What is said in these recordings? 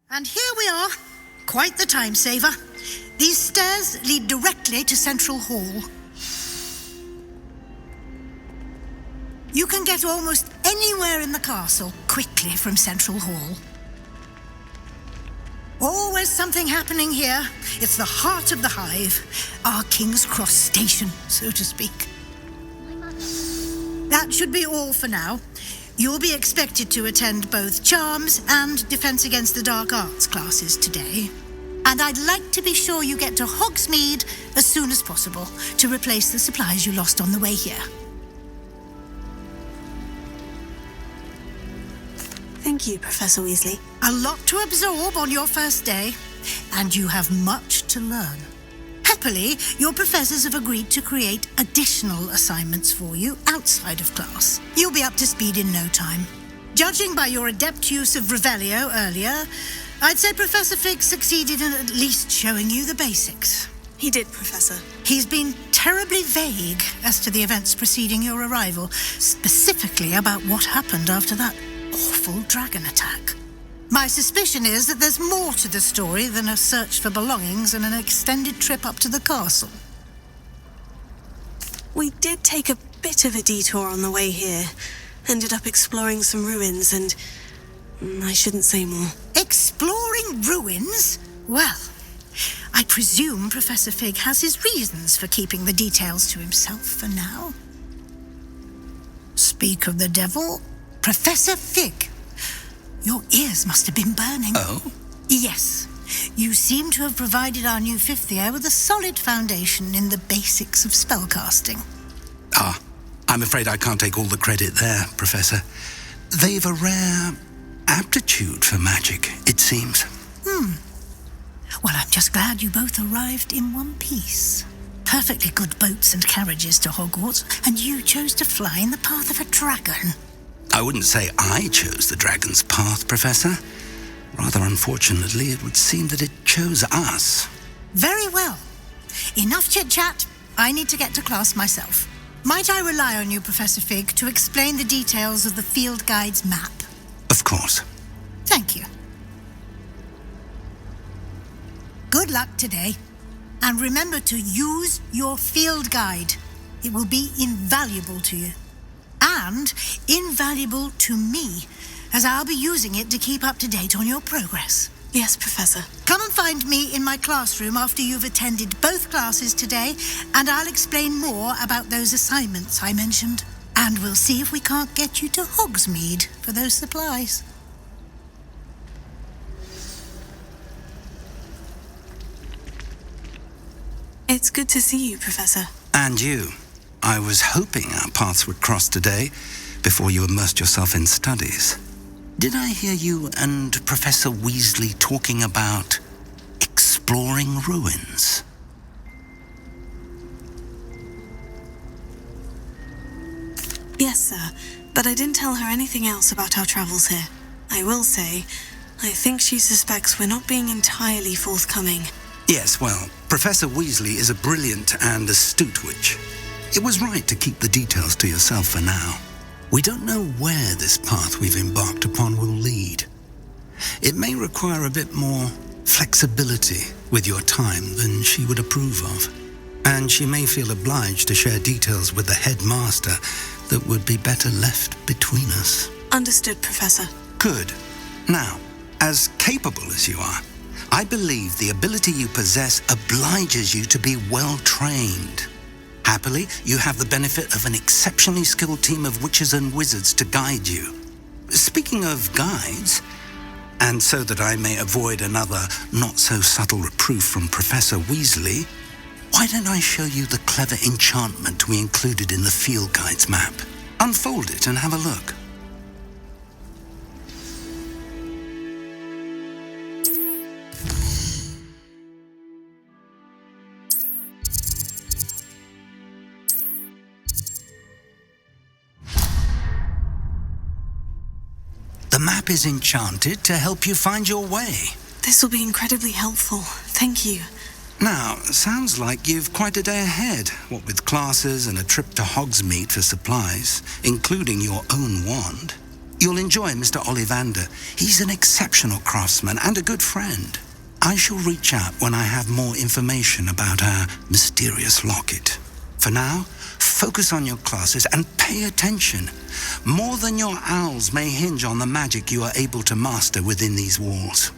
And here we are. Quite the time saver. These stairs lead directly to Central Hall. You can get almost anywhere in the castle quickly from Central Hall. Always something happening here. It's the heart of the hive, our King's Cross station, so to speak. That should be all for now. You'll be expected to attend both Charms and Defense Against the Dark Arts classes today. And I'd like to be sure you get to Hogsmeade as soon as possible to replace the supplies you lost on the way here. Thank you, Professor Weasley. A lot to absorb on your first day, and you have much to learn. Happily, your professors have agreed to create additional assignments for you outside of class. You'll be up to speed in no time. Judging by your adept use of Revelio earlier, I'd say Professor Fig succeeded in at least showing you the basics. He did, Professor. He's been terribly vague as to the events preceding your arrival, specifically about what happened after that awful dragon attack. My suspicion is that there's more to the story than a search for belongings and an extended trip up to the castle. We did take a bit of a detour on the way here. Ended up exploring some ruins and... I shouldn't say more. Exploring ruins? Well, I presume Professor Fig has his reasons for keeping the details to himself for now. Speak of the devil, Professor Fig. Your ears must have been burning. Oh? Yes. You seem to have provided our new fifth year with a solid foundation in the basics of spellcasting. Ah, I'm afraid I can't take all the credit there, Professor. They've a rare aptitude for magic, it seems. Well, I'm just glad you both arrived in one piece. Perfectly good boats and carriages to Hogwarts, and you chose to fly in the path of a dragon. I wouldn't say I chose the dragon's path, Professor. Rather unfortunately, it would seem that it chose us. Very well. Enough chit-chat. I need to get to class myself. Might I rely on you, Professor Fig, to explain the details of the field guide's map? Of course. Thank you. Good luck today. And remember to use your field guide. It will be invaluable to you. And invaluable to me, as I'll be using it to keep up to date on your progress. Yes, Professor. Come and find me in my classroom after you've attended both classes today, and I'll explain more about those assignments I mentioned. And we'll see if we can't get you to Hogsmeade for those supplies. It's good to see you, Professor. And you. I was hoping our paths would cross today, before you immersed yourself in studies. Did I hear you and Professor Weasley talking about exploring ruins? Yes, sir, but I didn't tell her anything else about our travels here. I will say, I think she suspects we're not being entirely forthcoming. Yes, well, Professor Weasley is a brilliant and astute witch. It was right to keep the details to yourself for now. We don't know where this path we've embarked upon will lead. It may require a bit more flexibility with your time than she would approve of. And she may feel obliged to share details with the headmaster that would be better left between us. Understood, Professor. Good. Now, as capable as you are, I believe the ability you possess obliges you to be well trained. Happily, you have the benefit of an exceptionally skilled team of witches and wizards to guide you. Speaking of guides, and so that I may avoid another not-so-subtle reproof from Professor Weasley, why don't I show you the clever enchantment we included in the field guide's map? Unfold it and have a look. The map is enchanted to help you find your way. This will be incredibly helpful. Thank you. Now, sounds like you've quite a day ahead, what with classes and a trip to Hogsmeade for supplies, including your own wand. You'll enjoy Mr. Ollivander. He's an exceptional craftsman and a good friend. I shall reach out when I have more information about our mysterious locket. For now, focus on your classes and pay attention. More than your owls may hinge on the magic you are able to master within these walls.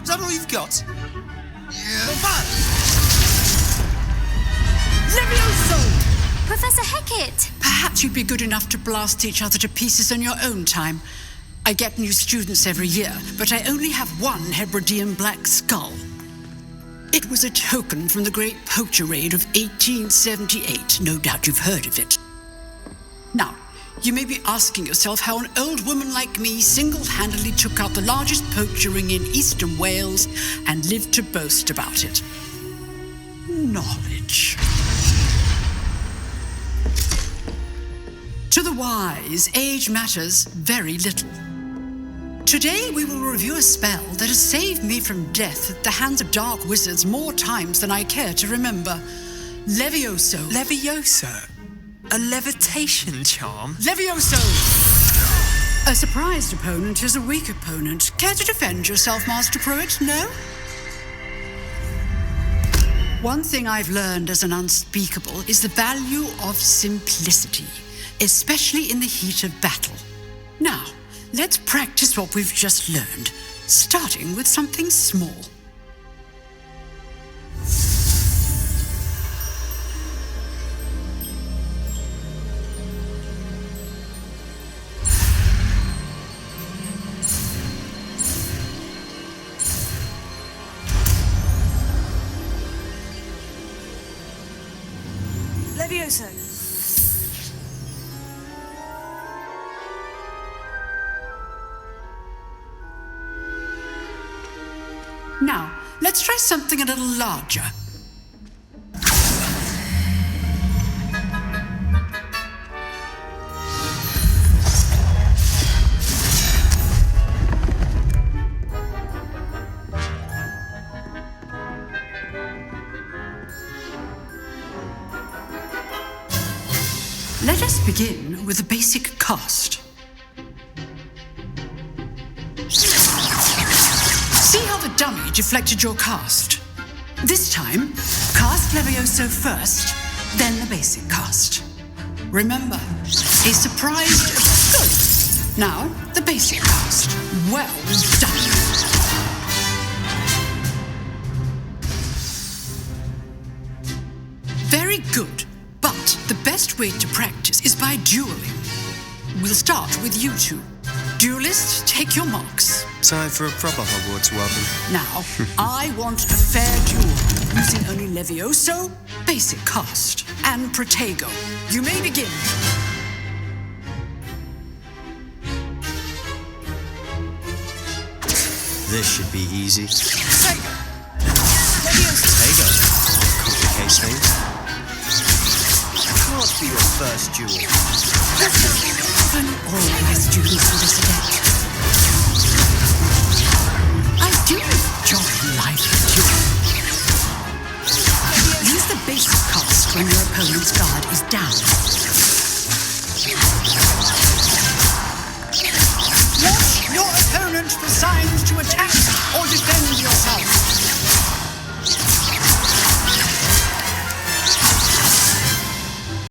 Is that all you've got? Levioso! Professor Hecat! Perhaps you'd be good enough to blast each other to pieces on your own time. I get new students every year, but I only have one Hebridean black skull. It was a token from the Great Poacher Raid of 1878. No doubt you've heard of it. Now, you may be asking yourself how an old woman like me single-handedly took out the largest poacher ring in eastern Wales and lived to boast about it. Knowledge. To the wise, age matters very little. Today we will review a spell that has saved me from death at the hands of dark wizards more times than I care to remember. Levioso. Levioso? A levitation charm? Levioso! A surprised opponent is a weak opponent. Care to defend yourself, Master Pruitt? No? One thing I've learned as an unspeakable is the value of simplicity, especially in the heat of battle. Now, let's practice what we've just learned, starting with something small. Levioso. Now, let's try something a little larger. Let us begin with a basic cast. See how the dummy deflected your cast? This time, cast Levioso first, then the basic cast. Remember, a surprised... Good. Now, the basic cast. Well done. Very good. But the best way to practice is by dueling. We'll start with you two. Duelists, take your marks. Time for a proper Hogwarts welcome. Now, I want a fair duel, using only Levioso, basic cast, and Protego. You may begin. This should be easy. Protego. Protego. Complicates things. Can't be your first duel. I'm always dueling for this event. I do enjoy life dueling. Use the basic cast when your opponent's